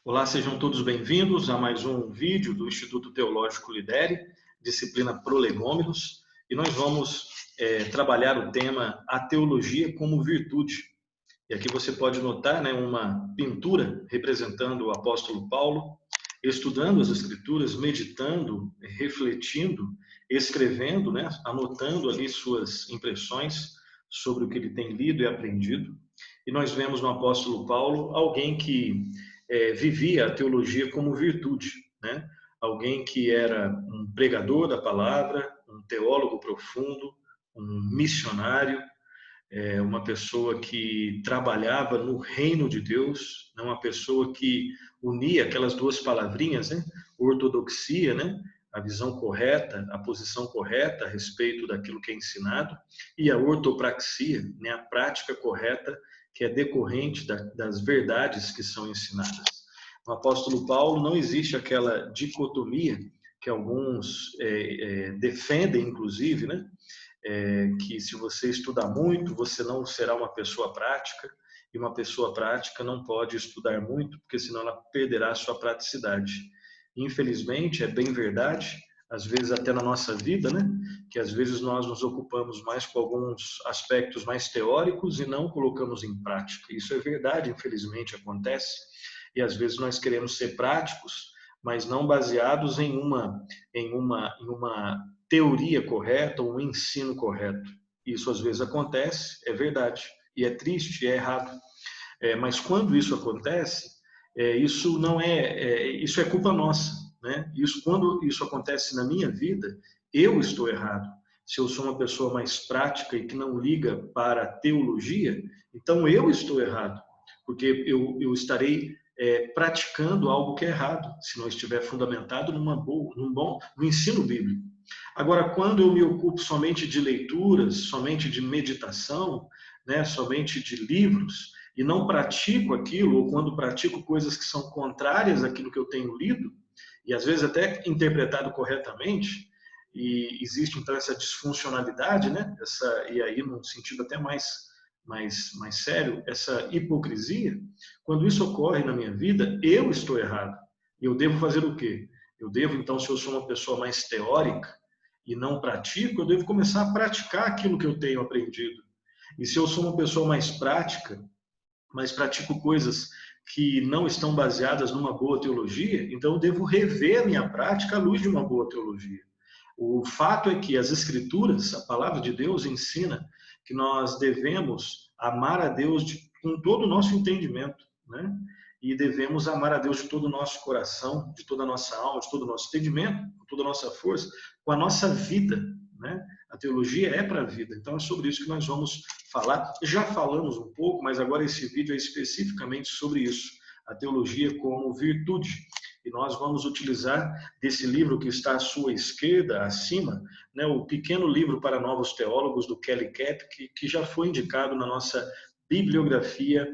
Olá, sejam todos bem-vindos a mais um vídeo do Instituto Teológico Lidere, disciplina Prolegômenos, e nós vamos trabalhar o tema A Teologia como Virtude. E aqui você pode notar uma pintura representando o apóstolo Paulo, estudando as Escrituras, meditando, refletindo, escrevendo, anotando ali suas impressões sobre o que ele tem lido e aprendido. E nós vemos no apóstolo Paulo alguém que vivia a teologia como virtude, né? Alguém que era um pregador da palavra, um teólogo profundo, um missionário, uma pessoa que trabalhava no reino de Deus, uma pessoa que unia aquelas duas palavrinhas, né? Ortodoxia, né? A visão correta, a posição correta a respeito daquilo que é ensinado, e a ortopraxia, né? A prática correta que é decorrente das verdades que são ensinadas. No apóstolo Paulo não existe aquela dicotomia que alguns defendem, inclusive, né? Que se você estudar muito, você não será uma pessoa prática, e uma pessoa prática não pode estudar muito, porque senão ela perderá a sua praticidade. Infelizmente, é bem verdade, às vezes até na nossa vida, né? Que às vezes nós nos ocupamos mais com alguns aspectos mais teóricos e não colocamos em prática. Isso é verdade, infelizmente acontece, e às vezes nós queremos ser práticos, mas não baseados em uma teoria correta ou um ensino correto. Isso às vezes acontece, é verdade, e é triste, é errado. Mas quando isso acontece, isso não isso é culpa nossa, né? Quando isso acontece na minha vida, eu estou errado. Se eu sou uma pessoa mais prática e que não liga para a teologia, então eu estou errado, porque eu estarei praticando algo que é errado, se não estiver fundamentado no ensino bíblico. Agora, quando eu me ocupo somente de leituras, somente de meditação, né, somente de livros, e não pratico aquilo, ou quando pratico coisas que são contrárias àquilo que eu tenho lido, e às vezes até interpretado corretamente, e existe então essa disfuncionalidade, né, e aí num sentido até mais sério, essa hipocrisia, quando isso ocorre na minha vida, eu estou errado. E eu devo fazer o quê? Eu devo, então, se eu sou uma pessoa mais teórica e não pratico, eu devo começar a praticar aquilo que eu tenho aprendido. E se eu sou uma pessoa mais prática, mas pratico coisas que não estão baseadas numa boa teologia, então eu devo rever a minha prática à luz de uma boa teologia. O fato é que as Escrituras, a palavra de Deus, ensina que nós devemos amar a Deus com todo o nosso entendimento, né? E devemos amar a Deus de todo o nosso coração, de toda a nossa alma, de todo o nosso entendimento, com toda a nossa força, com a nossa vida, né? A teologia é para a vida, então é sobre isso que nós vamos falar. Já falamos um pouco, mas agora esse vídeo é especificamente sobre isso, a teologia como virtude. E nós vamos utilizar desse livro que está à sua esquerda, acima, né, o Pequeno Livro para Novos Teólogos, do Kelly Capp, que já foi indicado na nossa bibliografia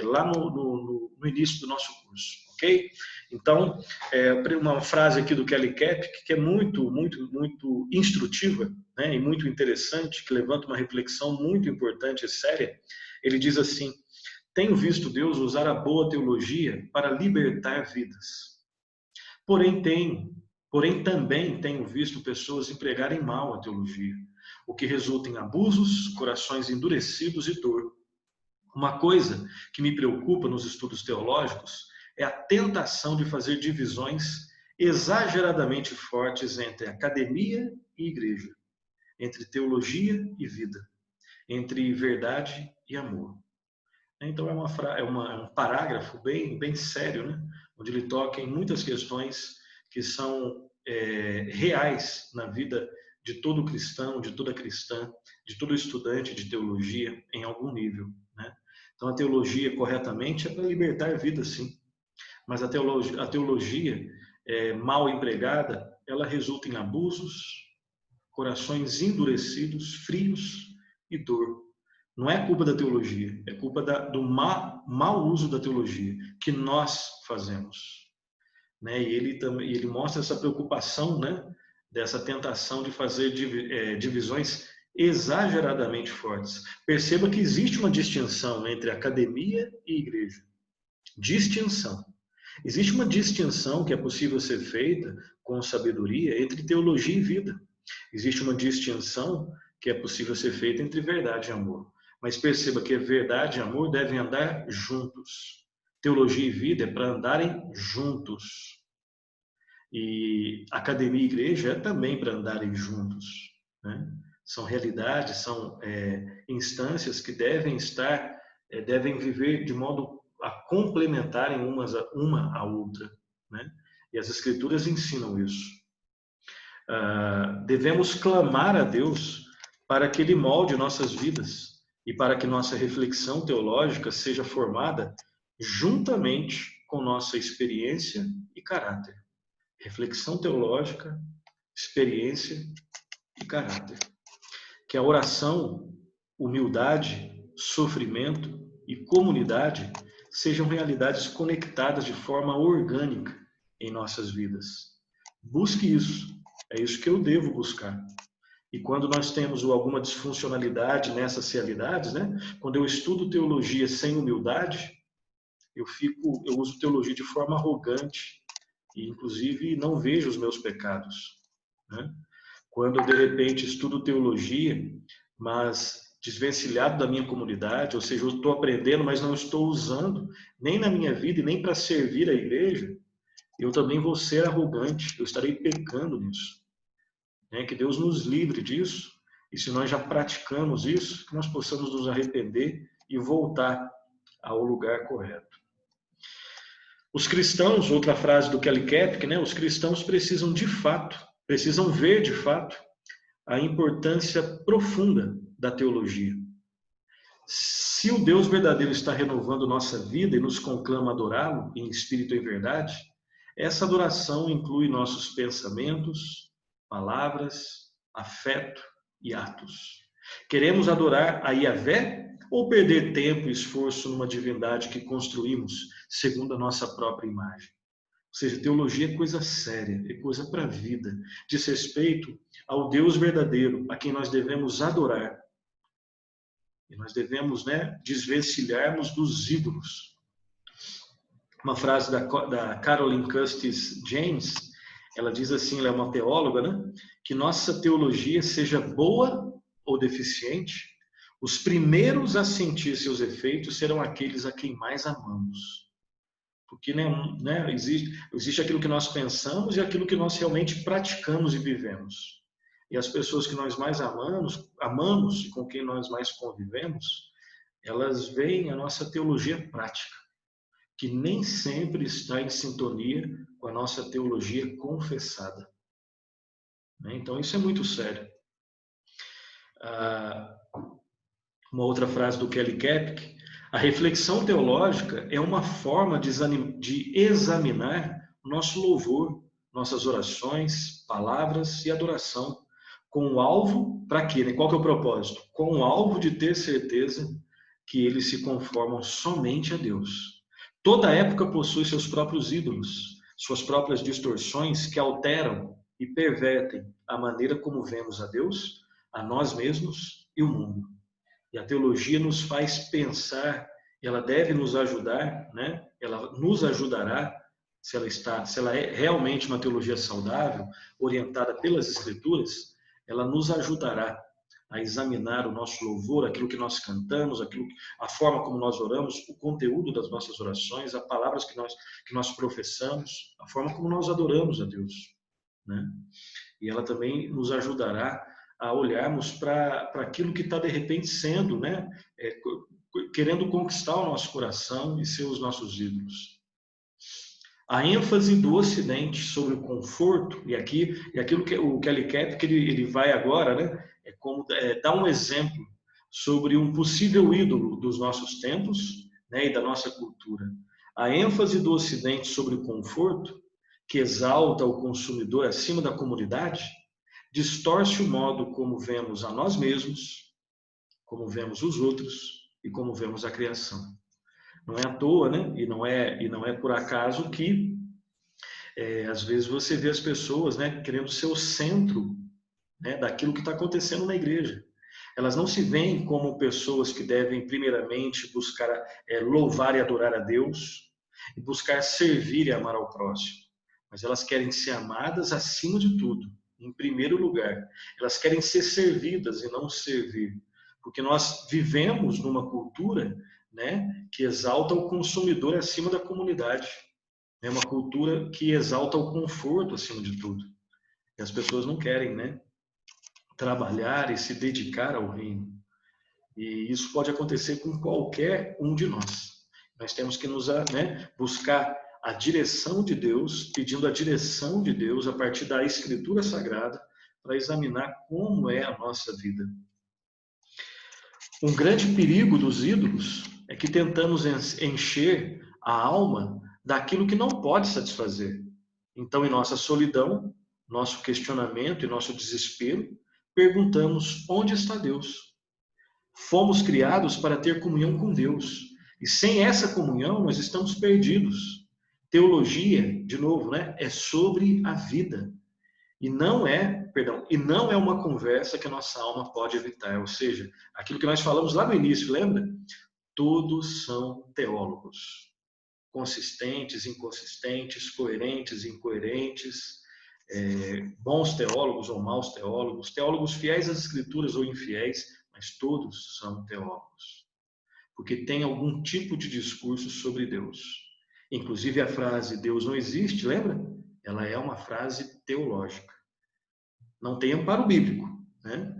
lá no início do nosso curso, ok? Então, uma frase aqui do Kelly Capp que é muito, muito, muito instrutiva, né, e muito interessante, que levanta uma reflexão muito importante e séria. Ele diz assim: tenho visto Deus usar a boa teologia para libertar vidas. Porém também tenho visto pessoas empregarem mal a teologia, o que resulta em abusos, corações endurecidos e dor. Uma coisa que me preocupa nos estudos teológicos é a tentação de fazer divisões exageradamente fortes entre academia e igreja, entre teologia e vida, entre verdade e amor. Então é um parágrafo bem sério, né? Onde ele toca em muitas questões que são reais na vida de todo cristão, de toda cristã, de todo estudante de teologia em algum nível, né? Então a teologia corretamente é para libertar vidas, sim, mas a teologia mal empregada, ela resulta em abusos, corações endurecidos, frios e dor. Não é culpa da teologia, é culpa do mau uso da teologia que nós fazemos, né? E ele mostra essa preocupação, né? Dessa tentação de fazer divisões exageradamente fortes. Perceba que existe uma distinção entre academia e igreja. Distinção. Existe uma distinção que é possível ser feita com sabedoria entre teologia e vida. Existe uma distinção que é possível ser feita entre verdade e amor. Mas perceba que verdade e amor devem andar juntos. Teologia e vida é para andarem juntos. E academia e igreja é também para andarem juntos, né? São realidades, são instâncias que devem estar, devem viver de modo a complementarem uma a outra, né? E as Escrituras ensinam isso. Devemos clamar a Deus para que Ele molde nossas vidas e para que nossa reflexão teológica seja formada juntamente com nossa experiência e caráter. Reflexão teológica, experiência e caráter. Que a oração, humildade, sofrimento e comunidade sejam realidades conectadas de forma orgânica em nossas vidas. Busque isso. É isso que eu devo buscar. E quando nós temos alguma disfuncionalidade nessas realidades, né? Quando eu estudo teologia sem humildade, eu uso teologia de forma arrogante e, inclusive, não vejo os meus pecados, né? Quando eu, de repente, estudo teologia, mas desvencilhado da minha comunidade, ou seja, eu estou aprendendo, mas não estou usando nem na minha vida e nem para servir a igreja, eu também vou ser arrogante, eu estarei pecando nisso. Que Deus nos livre disso, e se nós já praticamos isso, que nós possamos nos arrepender e voltar ao lugar correto. Os cristãos, outra frase do Kelly Kapic, né? Os cristãos precisam ver de fato a importância profunda da teologia. Se o Deus verdadeiro está renovando nossa vida e nos conclama a adorá-lo em espírito e em verdade, essa adoração inclui nossos pensamentos, palavras, afeto e atos. Queremos adorar a Yahvé ou perder tempo e esforço numa divindade que construímos segundo a nossa própria imagem? Ou seja, teologia é coisa séria, é coisa para a vida. Diz respeito ao Deus verdadeiro, a quem nós devemos adorar. E nós devemos, desvencilharmos dos ídolos. Uma frase da Caroline Custis James, ela diz assim, ela é uma teóloga, né? Que nossa teologia seja boa ou deficiente, os primeiros a sentir seus efeitos serão aqueles a quem mais amamos. Porque existe aquilo que nós pensamos e aquilo que nós realmente praticamos e vivemos. E as pessoas que nós mais amamos e com quem nós mais convivemos, elas veem a nossa teologia prática, que nem sempre está em sintonia com a nossa teologia confessada. Então, isso é muito sério. Uma outra frase do Kelly Kapic: a reflexão teológica é uma forma de examinar o nosso louvor, nossas orações, palavras e adoração, com o alvo, para quê? Qual que é o propósito? Com o alvo de ter certeza que eles se conformam somente a Deus. Toda época possui seus próprios ídolos, suas próprias distorções que alteram e pervertem a maneira como vemos a Deus, a nós mesmos e o mundo. E a teologia nos faz pensar, ela deve nos ajudar, Ela nos ajudará, se ela é realmente uma teologia saudável, orientada pelas Escrituras, ela nos ajudará a examinar o nosso louvor, aquilo que nós cantamos, a forma como nós oramos, o conteúdo das nossas orações, as palavras que nós professamos, a forma como nós adoramos a Deus, E ela também nos ajudará a olharmos para aquilo que está de repente sendo, querendo conquistar o nosso coração e ser os nossos ídolos. A ênfase do Ocidente sobre o conforto, e aquilo que o Kelly Kapic ele vai agora, é como dar um exemplo sobre um possível ídolo dos nossos tempos, e da nossa cultura. A ênfase do Ocidente sobre o conforto, que exalta o consumidor acima da comunidade, distorce o modo como vemos a nós mesmos, como vemos os outros e como vemos a criação. Não é à toa, e não é por acaso que às vezes você vê as pessoas, querendo ser o centro, daquilo que está acontecendo na igreja. Elas não se veem como pessoas que devem primeiramente buscar louvar e adorar a Deus. e buscar servir e amar ao próximo. Mas elas querem ser amadas acima de tudo, em primeiro lugar. Elas querem ser servidas e não servir. Porque nós vivemos numa cultura, né, que exalta o consumidor acima da comunidade. É uma cultura que exalta o conforto acima de tudo. E as pessoas não querem, né, trabalhar e se dedicar ao reino. E isso pode acontecer com qualquer um de nós. Nós temos que buscar a direção de Deus, pedindo a direção de Deus a partir da Escritura Sagrada, para examinar como é a nossa vida. Um grande perigo dos ídolos é que tentamos encher a alma daquilo que não pode satisfazer. Então, em nossa solidão, nosso questionamento e nosso desespero, perguntamos: onde está Deus? Fomos criados para ter comunhão com Deus. E sem essa comunhão, nós estamos perdidos. Teologia, de novo, né, é sobre a vida. E não é uma conversa que a nossa alma pode evitar. Ou seja, aquilo que nós falamos lá no início, lembra? Todos são teólogos. Consistentes, inconsistentes, coerentes, incoerentes, bons teólogos ou maus teólogos, teólogos fiéis às Escrituras ou infiéis, mas todos são teólogos. Porque tem algum tipo de discurso sobre Deus. Inclusive a frase Deus não existe, lembra? Ela é uma frase teológica. Não tem amparo bíblico, né?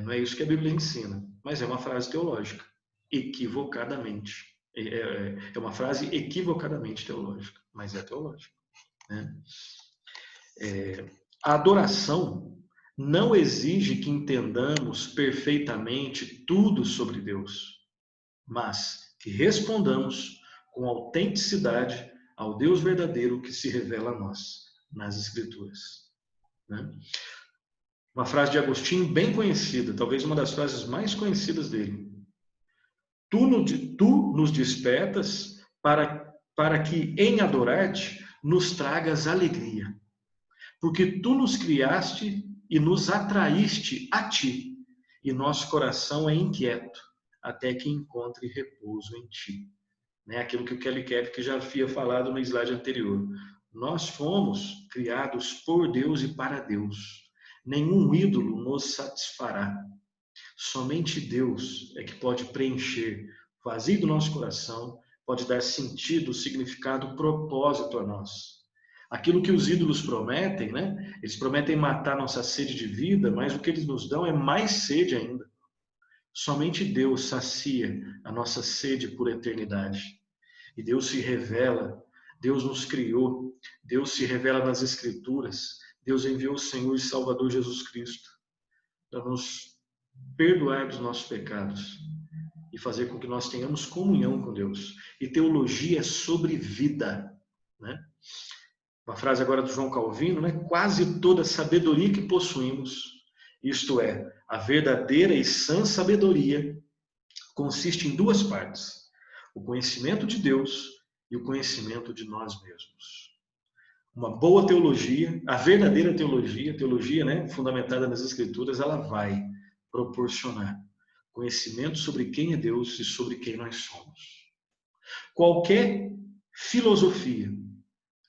Não é isso que a Bíblia ensina, mas é uma frase teológica, equivocadamente. É uma frase equivocadamente teológica, mas é teológica, né? A adoração não exige que entendamos perfeitamente tudo sobre Deus, mas que respondamos com autenticidade ao Deus verdadeiro que se revela a nós nas Escrituras, né? Uma frase de Agostinho bem conhecida, talvez uma das frases mais conhecidas dele. Tu nos despertas para que em adorar-te nos tragas alegria. Porque tu nos criaste e nos atraíste a ti, e nosso coração é inquieto até que encontre repouso em ti. Aquilo que o Kelly Kepp já havia falado no slide anterior. Nós fomos criados por Deus e para Deus. Nenhum ídolo nos satisfará. Somente Deus é que pode preencher o vazio do nosso coração, pode dar sentido, significado, propósito a nós. Aquilo que os ídolos prometem, né? Eles prometem matar nossa sede de vida, mas o que eles nos dão é mais sede ainda. Somente Deus sacia a nossa sede por eternidade. E Deus se revela, Deus nos criou, Deus se revela nas Escrituras. Deus enviou o Senhor e Salvador Jesus Cristo para nos perdoar dos nossos pecados e fazer com que nós tenhamos comunhão com Deus. E teologia é sobre vida, né? Uma frase agora do João Calvino, né? Quase toda sabedoria que possuímos, isto é, a verdadeira e sã sabedoria, consiste em duas partes: o conhecimento de Deus e o conhecimento de nós mesmos. Uma boa teologia, a verdadeira teologia, né, fundamentada nas Escrituras, ela vai proporcionar conhecimento sobre quem é Deus e sobre quem nós somos. Qualquer filosofia,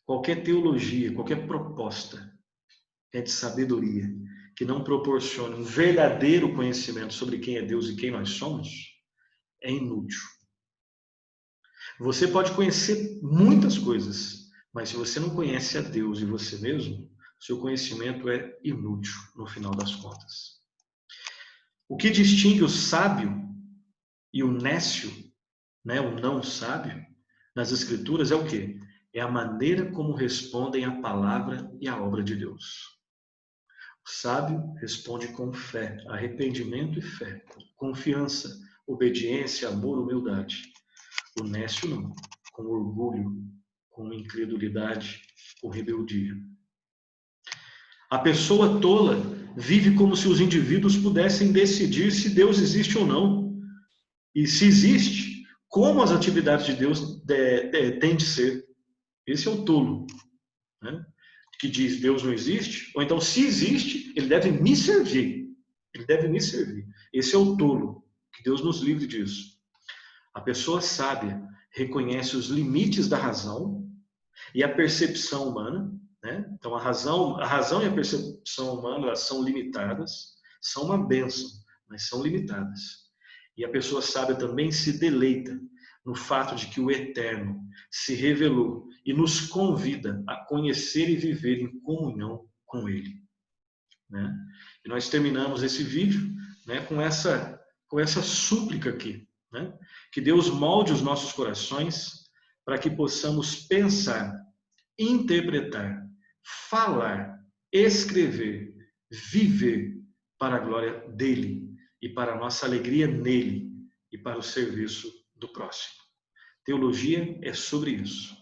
qualquer teologia, qualquer proposta é de sabedoria que não proporcione um verdadeiro conhecimento sobre quem é Deus e quem nós somos, é inútil. Você pode conhecer muitas coisas, mas se você não conhece a Deus e você mesmo, seu conhecimento é inútil no final das contas. O que distingue o sábio e o nécio, né, o não sábio, nas Escrituras é o quê? É a maneira como respondem a palavra e a obra de Deus. O sábio responde com fé, arrependimento e fé, confiança, obediência, amor, humildade. O nécio não, com orgulho, com incredulidade, com rebeldia. A pessoa tola vive como se os indivíduos pudessem decidir se Deus existe ou não. E se existe, como as atividades de Deus têm de ser. Esse é o tolo, né? Que diz Deus não existe, ou então se existe, ele deve me servir. Ele deve me servir. Esse é o tolo, que Deus nos livre disso. A pessoa sábia, reconhece os limites da razão e a percepção humana, né? Então, a razão e a percepção humana, elas são limitadas, são uma bênção, mas são limitadas. E a pessoa sábia também se deleita no fato de que o Eterno se revelou e nos convida a conhecer e viver em comunhão com Ele, né? E nós terminamos esse vídeo, né, com essa súplica aqui, né? Que Deus molde os nossos corações para que possamos pensar, interpretar, falar, escrever, viver para a glória dele e para a nossa alegria nele e para o serviço do próximo. Teologia é sobre isso.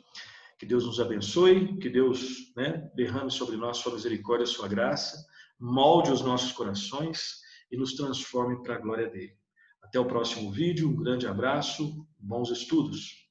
Que Deus nos abençoe, que Deus, né, derrame sobre nós sua misericórdia, sua graça, molde os nossos corações e nos transforme para a glória dele. Até o próximo vídeo, um grande abraço, bons estudos.